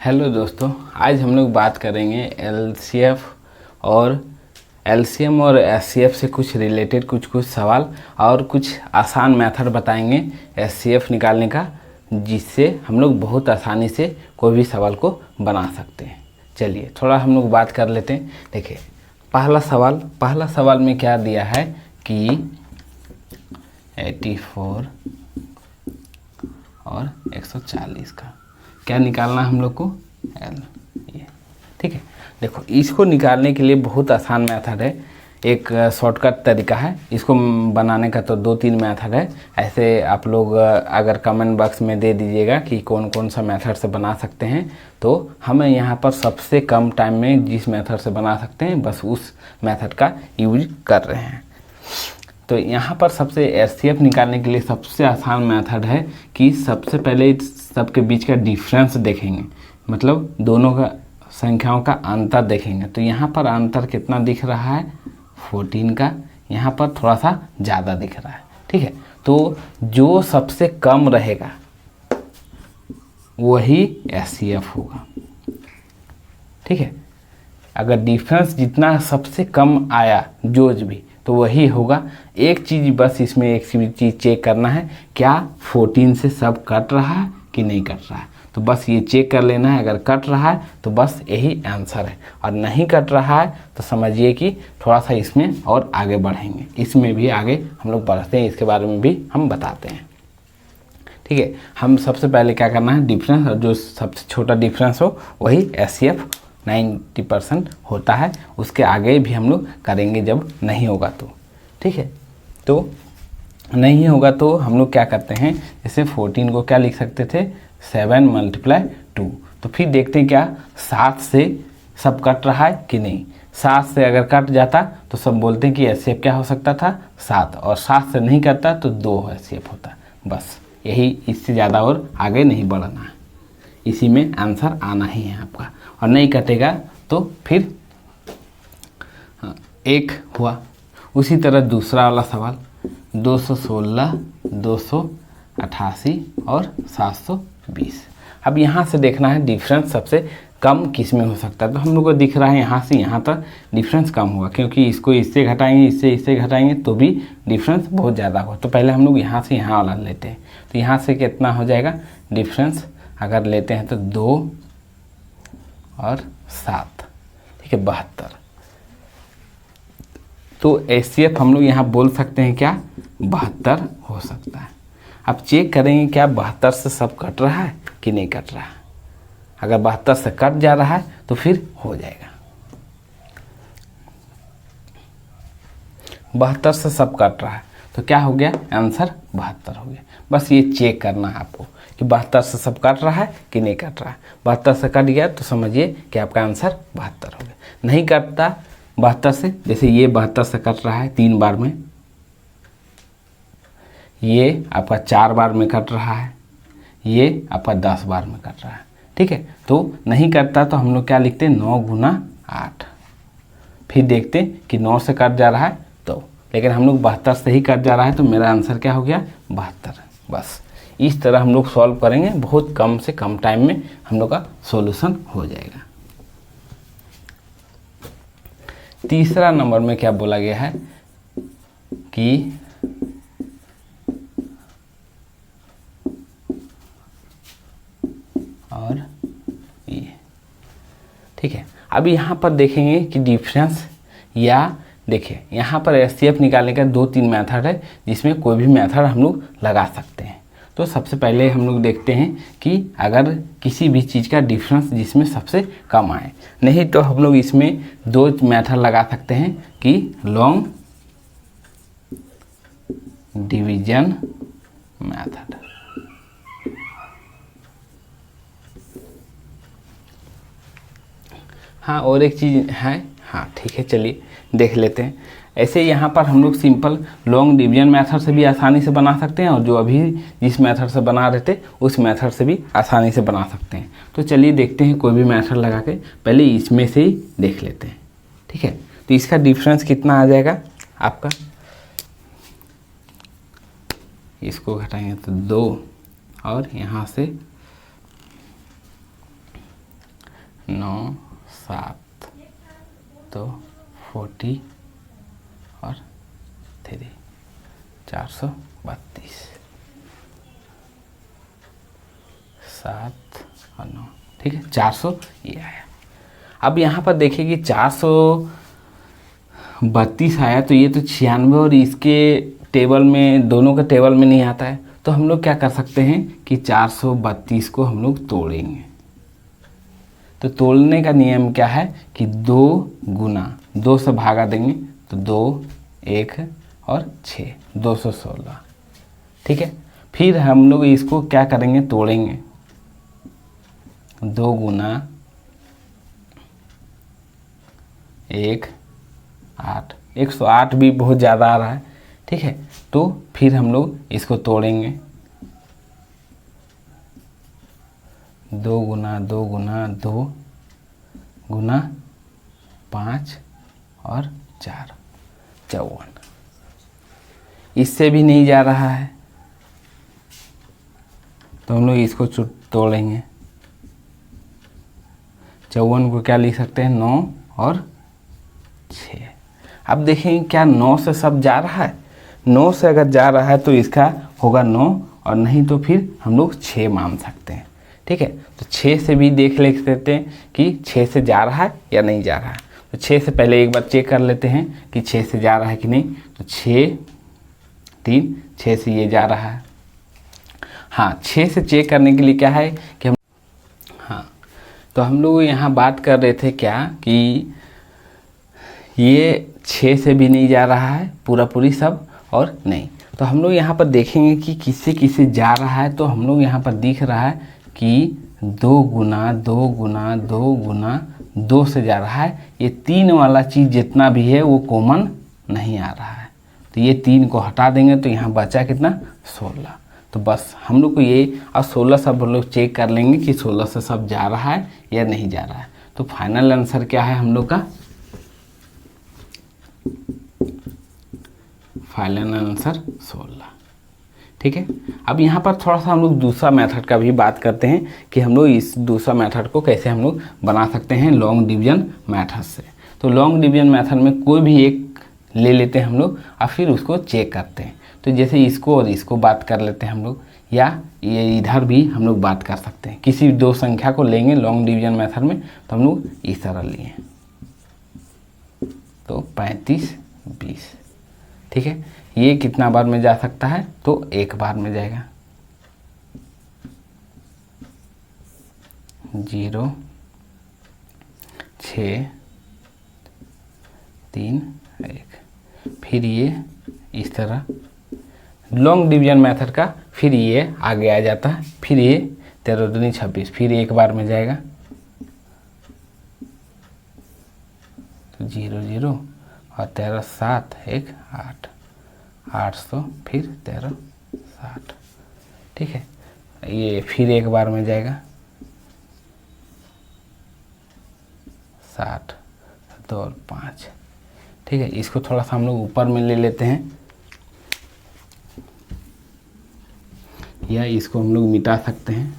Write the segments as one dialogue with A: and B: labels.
A: Hello दोस्तों, आज हम लोग बात करेंगे एलसीएम और एचसीएफ से कुछ रिलेटेड कुछ सवाल और कुछ आसान मेथड बताएंगे एचसीएफ निकालने का, जिससे हम लोग बहुत आसानी से कोई भी सवाल को बना सकते हैं। चलिए थोड़ा हम लोग बात कर लेते हैं। देखिए पहला सवाल में क्या दिया है कि 84 और 140 का क्या निकालना है हम लोग को, एल। ये ठीक है। देखो, इसको निकालने के लिए बहुत आसान मेथड है, एक शॉर्टकट तरीका है। इसको बनाने का तो 2-3 मेथड है। ऐसे आप लोग अगर कमेंट बॉक्स में दे दीजिएगा कि कौन कौन सा मेथड से बना सकते हैं, तो हमें यहाँ पर सबसे कम टाइम में जिस मेथड से बना सकते हैं बस उस मेथड का यूज कर रहे हैं। तो यहाँ पर सबसे एचसीएफ निकालने के लिए सबसे आसान मेथड है कि सबसे पहले सबके बीच का डिफरेंस देखेंगे, मतलब दोनों का संख्याओं का अंतर देखेंगे। तो यहाँ पर अंतर कितना दिख रहा है, 14 का। यहाँ पर थोड़ा सा ज़्यादा दिख रहा है, ठीक है। तो जो सबसे कम रहेगा वही एचसीएफ होगा, ठीक है। अगर डिफरेंस जितना सबसे कम आया जो भी, तो वही होगा। एक चीज़ बस इसमें एक चीज़ चेक करना है, क्या 14 से सब कट रहा है कि नहीं कट रहा है। तो बस ये चेक कर लेना है। अगर कट रहा है तो बस यही आंसर है, और नहीं कट रहा है तो समझिए कि थोड़ा सा इसमें और आगे बढ़ेंगे। इसमें भी आगे हम लोग बढ़ते हैं, इसके बारे में भी हम बताते हैं, ठीक है। हम सबसे पहले क्या करना है, डिफरेंस, और जो सबसे छोटा डिफरेंस हो वही एचसीएफ 90% होता है। उसके आगे भी हम लोग करेंगे जब नहीं होगा तो, ठीक है। तो नहीं होगा तो हम लोग क्या करते हैं, जैसे 14 को क्या लिख सकते थे, 7 × 2। तो फिर देखते हैं क्या 7 से सब कट रहा है कि नहीं। 7 से अगर कट जाता तो सब बोलते हैं कि एचसीएफ क्या हो सकता था, 7, और 7 से नहीं कटता तो 2 एचसीएफ होता। बस यही, इससे ज़्यादा और आगे नहीं बढ़ना है, इसी में आंसर आना ही है आपका। और नहीं कटेगा तो फिर 1 हुआ। उसी तरह दूसरा वाला सवाल 216, 288 और 720। अब यहाँ से देखना है डिफरेंस सबसे कम किस में हो सकता है। तो हम लोग को दिख रहा है यहाँ से यहाँ तक डिफरेंस कम होगा, क्योंकि इसको इससे घटाएंगे, इससे घटाएंगे तो भी डिफरेंस बहुत ज़्यादा होगा। तो पहले हम लोग यहाँ से यहाँ वाला लेते हैं। तो यहाँ से कितना हो जाएगा डिफरेंस, अगर लेते हैं तो 2 और 7, ठीक है, 72। तो एचसीएफ हम लोग यहाँ बोल सकते हैं क्या, 72 हो सकता है। अब चेक करेंगे क्या 72 से सब कट रहा है कि नहीं कट रहा है। अगर 72 से कट जा रहा है तो फिर हो जाएगा। 72 से सब कट रहा है तो क्या हो गया, आंसर 72 हो गया। बस ये चेक करना है आपको कि 72 से सब कट रहा है कि नहीं कट रहा है। 72 से कट गया तो समझिए कि आपका आंसर 72 हो गया। नहीं कटता 72 से, जैसे ये 72 से कट रहा है 3 बार में, ये आपका 4 बार में कट रहा है, ये आपका 10 बार में कट रहा है, ठीक है। तो नहीं कटता तो हम लोग क्या लिखते हैं, 9 × 8। फिर देखते हैं कि 9 से कट जा रहा है तो, लेकिन हम लोग 72 से ही कट जा रहा है तो मेरा आंसर क्या हो गया, 72। बस इस तरह हम लोग सॉल्व करेंगे, बहुत कम से कम टाइम में हम लोग का सॉल्यूशन हो जाएगा। तीसरा नंबर में क्या बोला गया है कि और ये, ठीक है। अब यहाँ पर देखेंगे कि डिफरेंस, या देखिए यहाँ पर एचसीएफ निकालने का 2-3 मेथड है, जिसमें कोई भी मेथड हम लोग लगा सकते हैं। तो सबसे पहले हम लोग देखते हैं कि अगर किसी भी चीज़ का डिफरेंस जिसमें सबसे कम आए, नहीं तो हम लोग इसमें 2 मेथड लगा सकते हैं कि लॉन्ग डिवीजन मेथड। हाँ, और एक चीज़ है, हाँ ठीक है, चलिए देख लेते हैं। ऐसे यहाँ पर हम लोग सिंपल लॉन्ग डिवीजन मेथड से भी आसानी से बना सकते हैं, और जो अभी जिस मेथड से बना रहे थे उस मेथड से भी आसानी से बना सकते हैं। तो चलिए देखते हैं, कोई भी मेथड लगा के पहले इसमें से ही देख लेते हैं, ठीक है। तो इसका डिफरेंस कितना आ जाएगा आपका, इसको घटाएंगे तो 2, और यहाँ से 9 7 तो 40 और 3 432 7 और 9, ठीक है 400 ये आया। अब यहाँ पर देखिए कि 432 आया तो ये तो 96 और इसके टेबल में, दोनों के टेबल में नहीं आता है। तो हम लोग क्या कर सकते हैं कि 432 को हम लोग तोड़ेंगे। तो तोड़ने का नियम क्या है कि 2 गुना 2 से भागा देंगे तो 2 1 और 6 216, ठीक है। फिर हम लोग इसको क्या करेंगे, तोड़ेंगे। 2 गुना 1 8, 108 भी बहुत ज़्यादा आ रहा है, ठीक है। तो फिर हम लोग इसको तोड़ेंगे। 2 गुना 2 गुना 2 गुना 5 और 4 54, इससे भी नहीं जा रहा है तो हम लोग इसको तोड़ेंगे। 54 को क्या लिख सकते हैं, 9 और 6। अब देखेंगे क्या 9 से सब जा रहा है। 9 से अगर जा रहा है तो इसका होगा 9 और नहीं तो फिर हम लोग 6 मान सकते हैं, ठीक है। तो 6 से भी देख लेते हैं कि 6 से जा रहा है या नहीं जा रहा है। तो 6 से पहले एक बार चेक कर लेते हैं कि 6 से जा रहा है कि नहीं। तो 6 से ये जा रहा है। हाँ, 6 से चेक करने के लिए क्या है कि तो हम लोग यहाँ बात कर रहे थे क्या कि ये 6 से भी नहीं जा रहा है पूरी सब और नहीं। तो हम लोग यहाँ पर देखेंगे कि किससे किससे जा रहा है। तो हम लोग यहाँ पर दिख रहा है कि 2 गुना 2 गुना 2 गुना 2 से जा रहा है। ये 3 वाला चीज़ जितना भी है वो कॉमन नहीं आ रहा है। तो ये 3 को हटा देंगे तो यहाँ बचा कितना, 16। तो बस हम लोग को ये, अब 16 सब हम लोग चेक कर लेंगे कि 16 से सब जा रहा है या नहीं जा रहा है। तो फाइनल आंसर क्या है हम लोग का, फाइनल आंसर 16, ठीक है। अब यहाँ पर थोड़ा सा हम लोग दूसरा मेथड का भी बात करते हैं कि हम लोग इस दूसरा मेथड को कैसे हम लोग बना सकते हैं लॉन्ग डिवीजन मेथड से। तो लॉन्ग डिवीजन मेथड में कोई भी एक ले लेते हैं हम लोग और फिर उसको चेक करते हैं। तो जैसे इसको और इसको बात कर लेते हैं हम लोग, या ये इधर भी हम लोग बात कर सकते हैं। किसी 2 संख्या को लेंगे लॉन्ग डिवीजन मेथड में तो हम लोग इस तरह लिए, तो 35 20, ठीक है। ये कितना बार में जा सकता है, तो एक बार में जाएगा। 0 6 3 1, फिर ये इस तरह लॉन्ग डिवीजन मेथड का, फिर ये आगे आ जाता है। फिर ये 13 दूनी 26, फिर एक बार में जाएगा। तो 0 0 और 13 7 1 8 800, फिर 13 60, ठीक है। ये फिर एक बार में जाएगा 60 2 और 5, ठीक है। इसको थोड़ा सा हम लोग ऊपर में ले लेते हैं, या इसको हम लोग मिटा सकते हैं।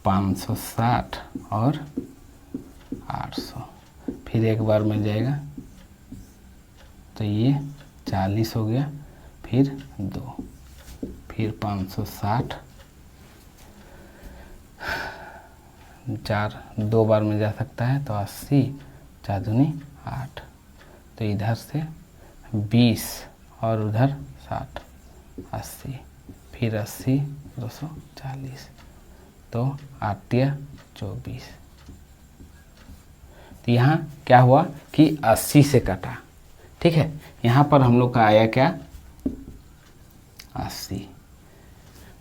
A: $560 और 800, फिर एक बार में जाएगा तो ये 40 हो गया, फिर 2, फिर 560, 4 2 बार में जा सकता है तो 80 4 दूनी 8, तो इधर से 20 और उधर 60 80, फिर 80 240, तो 8 या 24। तो यहाँ क्या हुआ कि 80 से कटा, ठीक है। यहाँ पर हम लोग का आया क्या 80।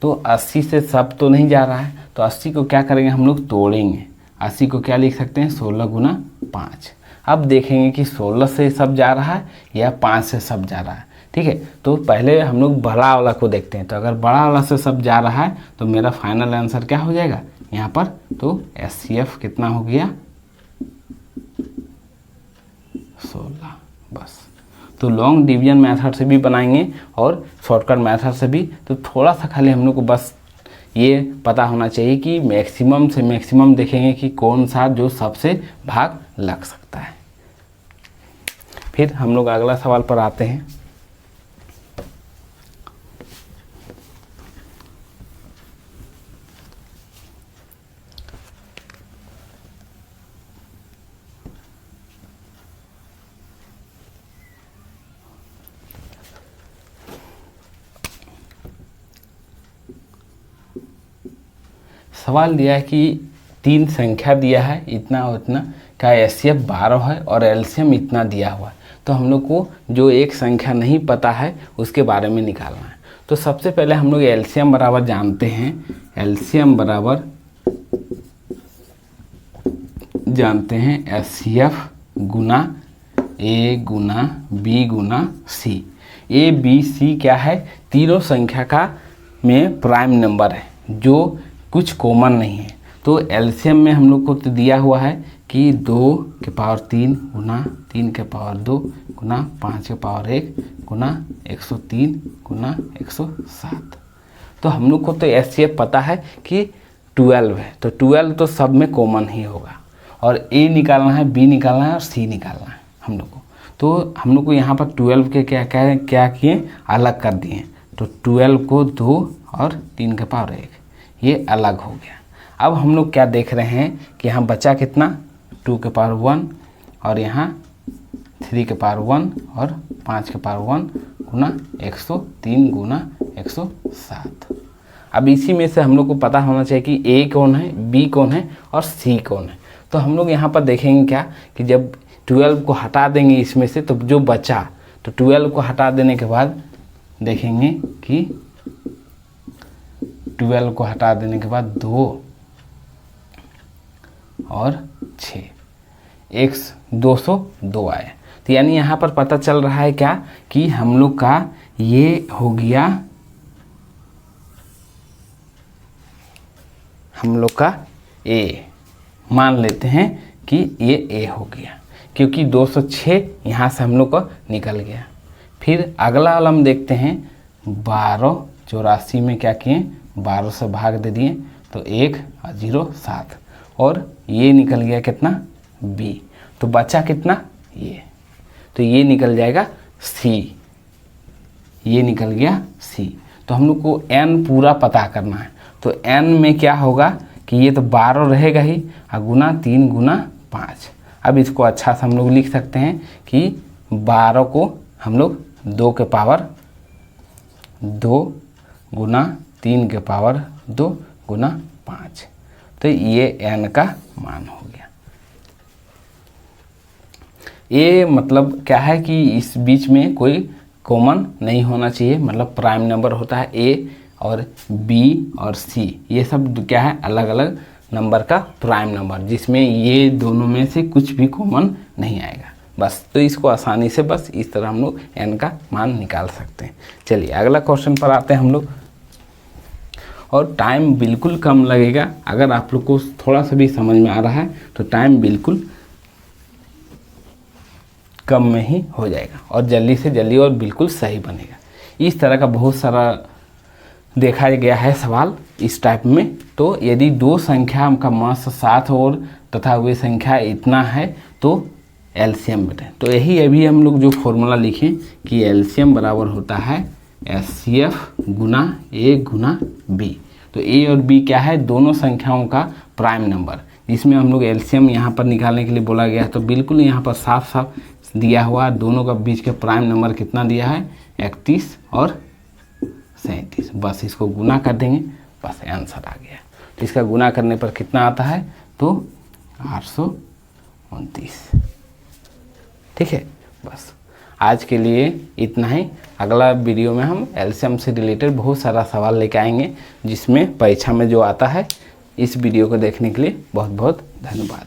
A: तो 80 से सब तो नहीं जा रहा है, तो 80 को क्या करेंगे हम लोग तोड़ेंगे। 80 को क्या लिख सकते हैं 16 गुना 5। अब देखेंगे कि 16 से सब जा रहा है या 5 से सब जा रहा है, ठीक है। तो पहले हम लोग बड़ा वाला को देखते हैं। तो अगर बड़ा वाला से सब जा रहा है तो मेरा फाइनल आंसर क्या हो जाएगा यहाँ पर, तो HCF कितना हो गया 16, बस। तो लॉन्ग डिवीजन मेथड से भी बनाएंगे और शॉर्टकट मेथड से भी। तो थोड़ा सा खाली हम लोग को बस ये पता होना चाहिए कि मैक्सिमम से मैक्सिमम देखेंगे कि कौन सा जो सबसे भाग लग सकता है। फिर हम लोग अगला सवाल पर आते हैं। सवाल दिया है कि 3 संख्या दिया है इतना और इतना का एचसीएफ 12 है और एलसीएम इतना दिया हुआ है। तो हम लोग को जो एक संख्या नहीं पता है उसके बारे में निकालना है। तो सबसे पहले हम लोग एलसीएम बराबर जानते हैं, एलसीएम बराबर जानते हैं एचसीएफ गुना ए गुना बी गुना सी। ए बी सी क्या है, तीनों संख्या का में प्राइम नंबर है जो कुछ कॉमन नहीं है। तो एलसीएम में हम लोग को तो दिया हुआ है कि 2 के पावर 3 गुना 3 के पावर 2 गुना 5 के पावर 1 गुना 103 गुना 107। तो हम लोग को तो एचसीएफ पता है कि 12 है, तो 12 तो सब में कॉमन ही होगा। और ए निकालना है, बी निकालना है और सी निकालना है हम लोग को। तो हम लोग को यहाँ पर 12 के क्या किए, अलग कर दिए। तो 12 को 2 और 3 के पावर 1 ये अलग हो गया। अब हम लोग क्या देख रहे हैं कि यहाँ बचा कितना, 2 के पावर 1 और यहाँ 3 के पावर 1 और 5 के पावर 1 गुना 103 गुना 107। अब इसी में से हम लोग को पता होना चाहिए कि ए कौन है, बी कौन है और सी कौन है। तो हम लोग यहाँ पर देखेंगे क्या कि जब 12 को हटा देंगे इसमें से तो जो बचा, तो 12 को हटा देने के बाद देखेंगे कि 12 को हटा देने के बाद 2 और 6 202 आए। तो यानी यहाँ पर पता चल रहा है क्या कि हम लोग का ये हो गया, हम लोग का ए मान लेते हैं कि ये ए हो गया क्योंकि 206 यहाँ से हम लोग का निकल गया। फिर अगला वाला हम देखते हैं 12 84 में क्या किए, 12 से भाग दे दिए तो 1 और 0 7 और ये निकल गया कितना बी। तो बचा कितना ये, तो ये निकल जाएगा सी, ये निकल गया सी। तो हम लोग को n पूरा पता करना है। तो n में क्या होगा कि ये तो 12 रहेगा ही और गुना 3 गुना 5। अब इसको अच्छा से हम लोग लिख सकते हैं कि 12 को हम लोग 2 के पावर 2 गुना 3 के पावर 2 गुना 5। तो ये n का मान हो गया। ये मतलब क्या है कि इस बीच में कोई कॉमन नहीं होना चाहिए, मतलब प्राइम नंबर होता है ए और बी और सी, ये सब क्या है अलग अलग नंबर का प्राइम नंबर, जिसमें ये दोनों में से कुछ भी कॉमन नहीं आएगा बस। तो इसको आसानी से बस इस तरह हम लोग n का मान निकाल सकते हैं। चलिए अगला क्वेश्चन पर आते हैं हम लोग। और टाइम बिल्कुल कम लगेगा, अगर आप लोग को थोड़ा सा भी समझ में आ रहा है तो टाइम बिल्कुल कम में ही हो जाएगा और जल्दी से जल्दी और बिल्कुल सही बनेगा। इस तरह का बहुत सारा देखा गया है सवाल इस टाइप में। तो यदि 2 संख्या का मास 7 और तथा वे संख्या इतना है तो एलसीएम बेटे। तो यही अभी हम लोग जो फॉर्मूला लिखें कि एलसीएम बराबर होता है एचसीएफ गुना ए गुना बी। तो ए और बी क्या है, दोनों संख्याओं का प्राइम नंबर, जिसमें हम लोग एलसीएम यहाँ पर निकालने के लिए बोला गया। तो बिल्कुल यहाँ पर साफ साफ दिया हुआ दोनों का बीच के प्राइम नंबर कितना दिया है 31 और 37। बस इसको गुना कर देंगे, बस आंसर आ गया। तो इसका गुना करने पर कितना आता है, तो 829। ठीक है, बस आज के लिए इतना ही। अगला वीडियो में हम एलसीएम से रिलेटेड बहुत सारा सवाल लेके आएंगे, जिसमें परीक्षा में जो आता है। इस वीडियो को देखने के लिए बहुत बहुत धन्यवाद।